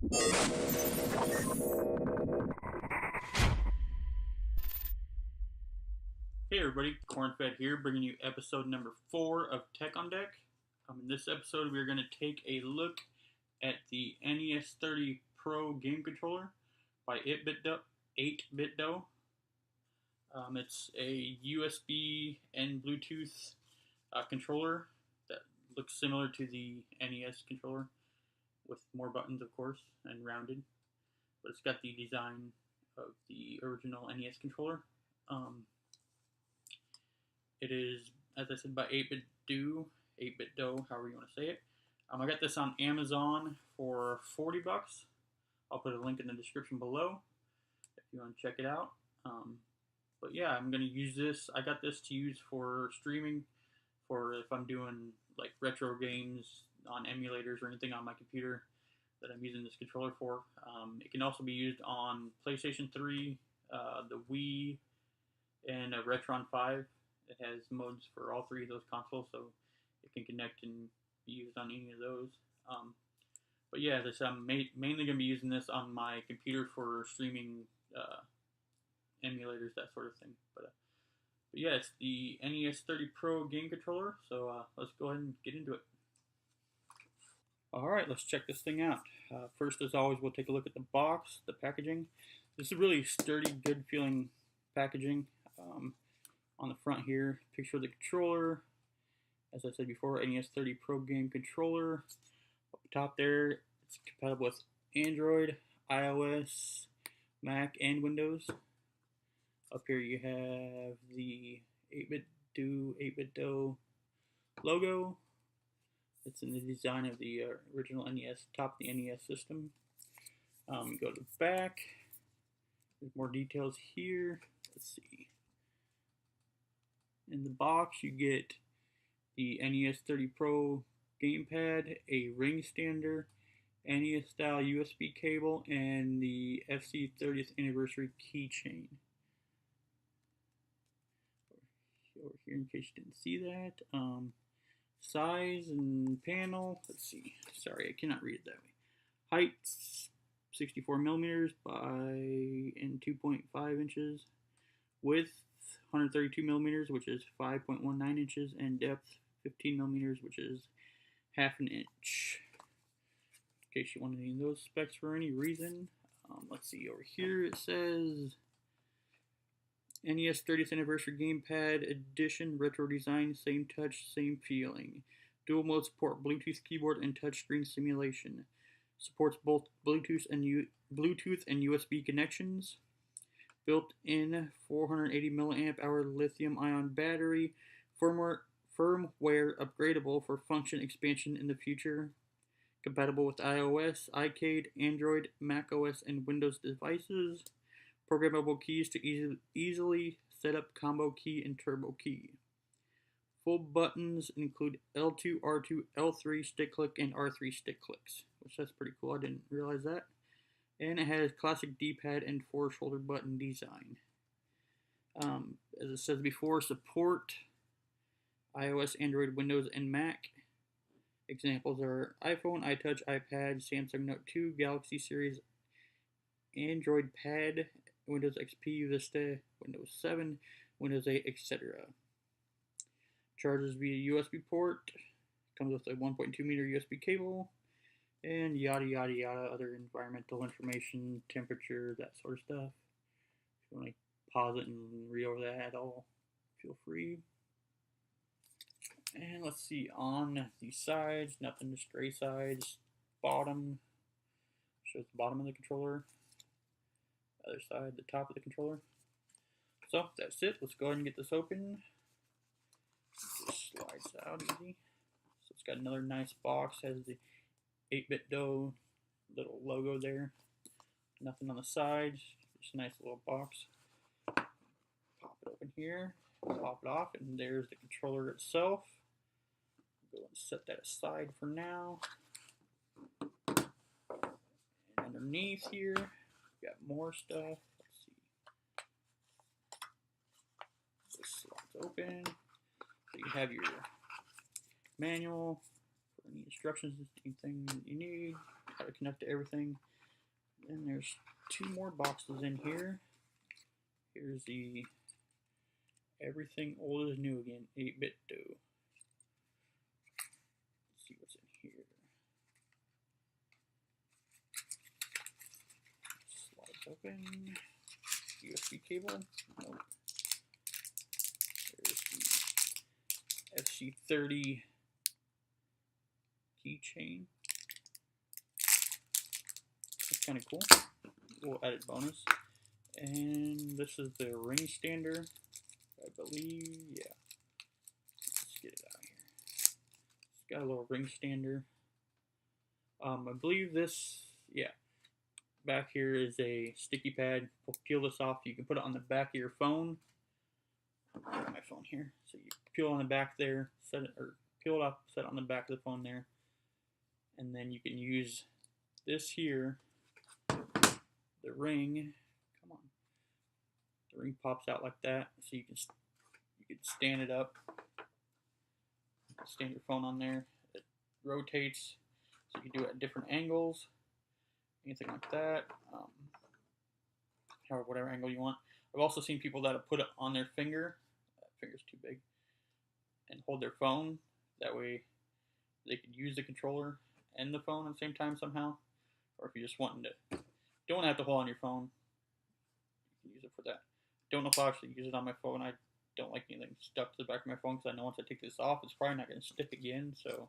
Hey everybody, Cornfed here, bringing you episode number 4 of Tech on Deck. In this episode, we're going to take a look at the NES30 Pro game controller by 8BitDo. It's a USB and Bluetooth controller that looks similar to the NES controller, with more buttons, of course, and rounded. But it's got the design of the original NES controller. It is, as I said, by 8BitDo, however you want to say it. I got this on Amazon for $40. I'll put a link in the description below if you want to check it out. But yeah, I'm going to use this. I got this to use for streaming, for if I'm doing like retro games on emulators or anything on my computer that I'm using this controller for. It can also be used on PlayStation 3, the Wii, and a Retron 5. It has modes for all three of those consoles, so it can connect and be used on any of those. But yeah, I'm mainly going to be using this on my computer for streaming emulators, that sort of thing. But yeah, it's the NES30 Pro game controller, so let's go ahead and get into it. Alright, let's check this thing out. First, as always, we'll take a look at the box, the packaging. This is really sturdy, good feeling packaging. On the front here, picture of the controller. As I said before, NES30 Pro game controller. Up top there, it's compatible with Android, iOS, Mac, and Windows. Up here you have the 8BitDo logo. It's in the design of the original NES, top of the NES system. Go to the back. There's more details here. Let's see. In the box, you get the NES30 Pro gamepad, a ring stander, NES-style USB cable, and the FC 30th anniversary keychain. Over here, in case you didn't see that. Size and panel. Let's see. Sorry, I cannot read it that way. Height, 64 millimeters and 2.5 inches. Width, 132 millimeters, which is 5.19 inches, and depth 15 millimeters, which is half an inch. In case you want any of those specs for any reason. Let's see, over here it says NES 30th Anniversary Gamepad Edition, retro design, same touch, same feeling. Dual mode support, Bluetooth keyboard and touchscreen simulation. Supports both Bluetooth and USB connections. Built-in 480 milliamp hour lithium-ion battery, firmware upgradable for function expansion in the future. Compatible with iOS, iCade, Android, macOS, and Windows devices. Programmable keys to easily set up combo key and turbo key. Full buttons include L2, R2, L3 stick click, and R3 stick clicks, which that's pretty cool. I didn't realize that. And it has classic D-pad and 4 shoulder button design. As it says before, support iOS, Android, Windows, and Mac. Examples are iPhone, iTouch, iPad, Samsung Note 2, Galaxy Series, Android Pad, Windows XP, Vista, Windows 7, Windows 8, etc. Charges via USB port. Comes with a 1.2 meter USB cable. And yada yada yada, other environmental information, temperature, that sort of stuff. If you want to pause it and read over that at all, feel free. And let's see, on the sides, nothing, just gray sides. Bottom, shows the bottom of the controller. Other side, the top of the controller. So that's it. Let's go ahead and get this open. Just slides out easy. So it's got another nice box, has the 8BitDo little logo there. Nothing on the sides, just a nice little box. Pop it open here, pop it off, and there's the controller itself. Go and set that aside for now. And underneath here, we got more stuff. Let's see. This slots open. So you have your manual for any instructions, anything that you need. how to connect to everything. Then there's 2 more boxes in here. Here's the everything old is new again, 8BitDo. Let's see what's in here. Slides open. USB cable. Nope. There's the FC30 keychain. That's kind of cool. Little added bonus. And this is the ring stander, I believe. Yeah. Let's get it out here. It's got a little ring stander. I believe this, yeah. Back here is a sticky pad. We'll peel this off. You can put it on the back of your phone. I've got my phone here. So you peel on the back there, set it, or peel it off, set it on the back of the phone there. And then you can use this here, the ring. Come on. The ring pops out like that, so you can stand it up. Stand your phone on there. It rotates, so you can do it at different angles. Anything like that, or whatever angle you want. I've also seen people that have put it on their finger. That finger's too big, and hold their phone. That way, they can use the controller and the phone at the same time somehow. Or if you just want to, don't want to have to hold on your phone, you can use it for that. Don't know if I'll actually use it on my phone. I don't like anything stuck to the back of my phone because I know once I take this off, it's probably not going to stick again. So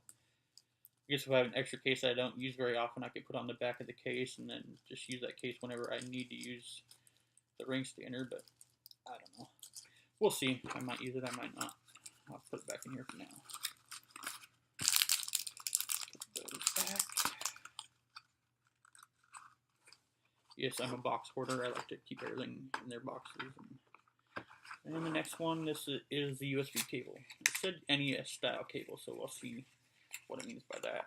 I guess if I have an extra case that I don't use very often, I can put on the back of the case and then just use that case whenever I need to use the ring stander, but I don't know. We'll see. I might use it, I might not. I'll put it back in here for now. Put those back. Yes, I'm a box hoarder. I like to keep everything in their boxes. And the next one, this is the USB cable. It said NES style cable, so we'll see what it means by that.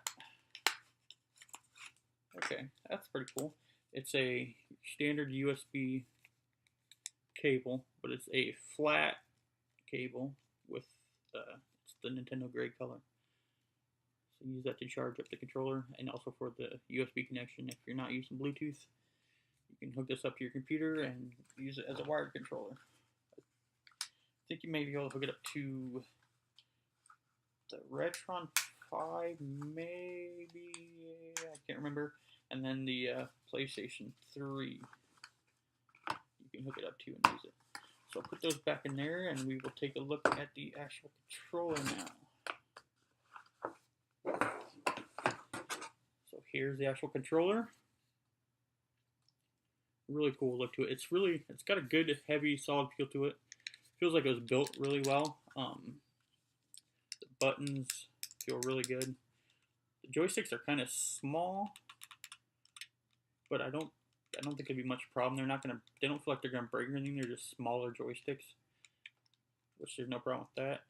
Okay, that's pretty cool. It's a standard USB cable, but it's a flat cable with it's the Nintendo gray color. So use that to charge up the controller and also for the USB connection. If you're not using Bluetooth, you can hook this up to your computer and use it as a wired controller. I think you may be able to hook it up to the Retron 5, maybe, I can't remember, and then the PlayStation 3, you can hook it up to and use it. So I'll put those back in there, and we will take a look at the actual controller now. So here's the actual controller. Really cool look to it. It's got a good, heavy, solid feel to it. Feels like it was built really well. The buttons feel really good. The joysticks are kind of small, but I don't think it'd be much problem. They don't feel like they're gonna break or anything. They're just smaller joysticks, which there's no problem with that.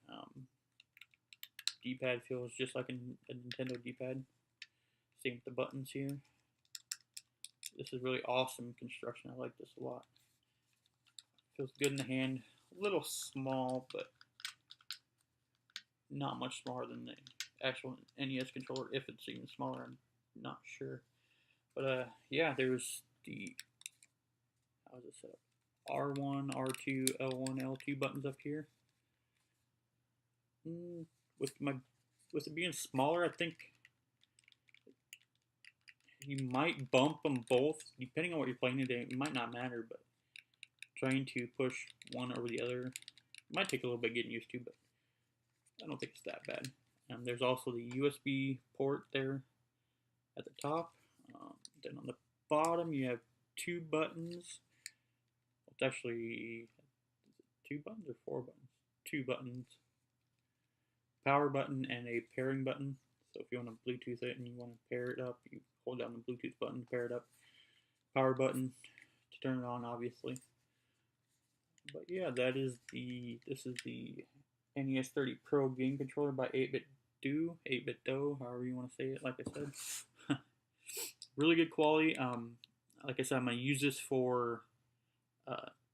D-pad feels just like a Nintendo D-pad. Same with the buttons here. This is really awesome construction. I like this a lot. Feels good in the hand. A little small, but not much smaller than the actual NES controller. If it's even smaller, I'm not sure. But yeah, there's the, how is it set up? R1, R2, L1, L2 buttons up here. With it being smaller, I think you might bump them both, depending on what you're playing today. It might not matter, but trying to push one over the other might take a little bit getting used to, but I don't think it's that bad. There's also the USB port there at the top. Then on the bottom, you have 2 buttons. It's actually 2 buttons or 4 buttons? 2 buttons. Power button and a pairing button. So if you want to Bluetooth it and you want to pair it up, you hold down the Bluetooth button to pair it up. Power button to turn it on, obviously. But yeah, this is the NES30 Pro game controller by 8BitDo, however you want to say it, like I said. Really good quality. Like I said, I'm going to use this for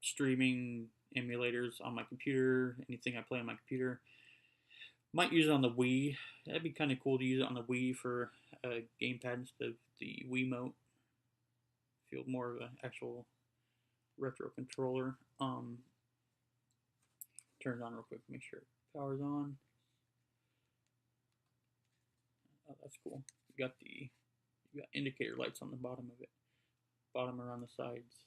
streaming emulators on my computer, anything I play on my computer. Might use it on the Wii. That'd be kind of cool to use it on the Wii for a gamepad instead of the Wiimote. Feel more of an actual retro controller. Turn it on real quick, make sure power's on. Oh, that's cool. You got indicator lights on the bottom of it, bottom or on the sides.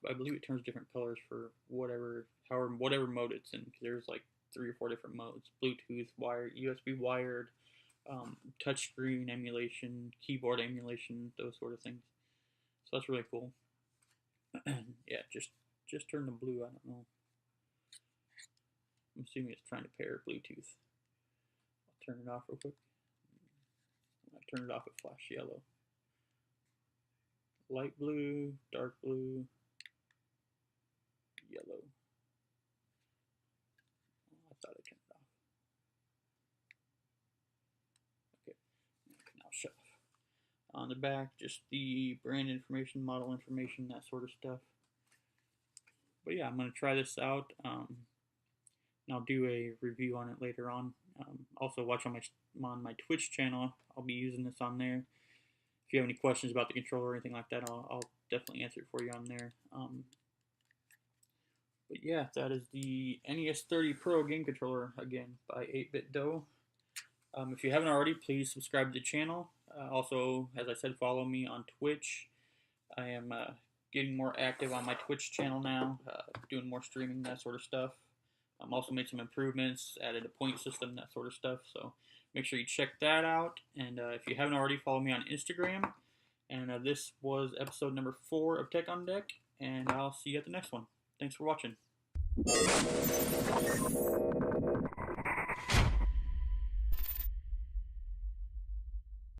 I believe it turns different colors for whatever mode it's in. Cause there's like 3 or 4 different modes: Bluetooth, wired, USB wired, touchscreen emulation, keyboard emulation, those sort of things. So that's really cool. Yeah, just turned to blue. I don't know. I'm assuming it's trying to pair Bluetooth. I'll turn it off real quick. When I turn it off, it flashed yellow. Light blue, dark blue, yellow. Oh, I thought I turned it off. Okay, now shut off. On the back, just the brand information, model information, that sort of stuff. But yeah, I'm going to try this out. And I'll do a review on it later on. Also, watch on my Twitch channel. I'll be using this on there. If you have any questions about the controller or anything like that, I'll definitely answer it for you on there. But yeah, that is the NES30 Pro game controller, again, by 8BitDo. If you haven't already, please subscribe to the channel. Also, as I said, follow me on Twitch. I am getting more active on my Twitch channel now, doing more streaming, that sort of stuff. Also made some improvements, added a point system, that sort of stuff. So make sure you check that out. And if you haven't already, follow me on Instagram. And this was episode number 4 of Tech on Deck. And I'll see you at the next one. Thanks for watching.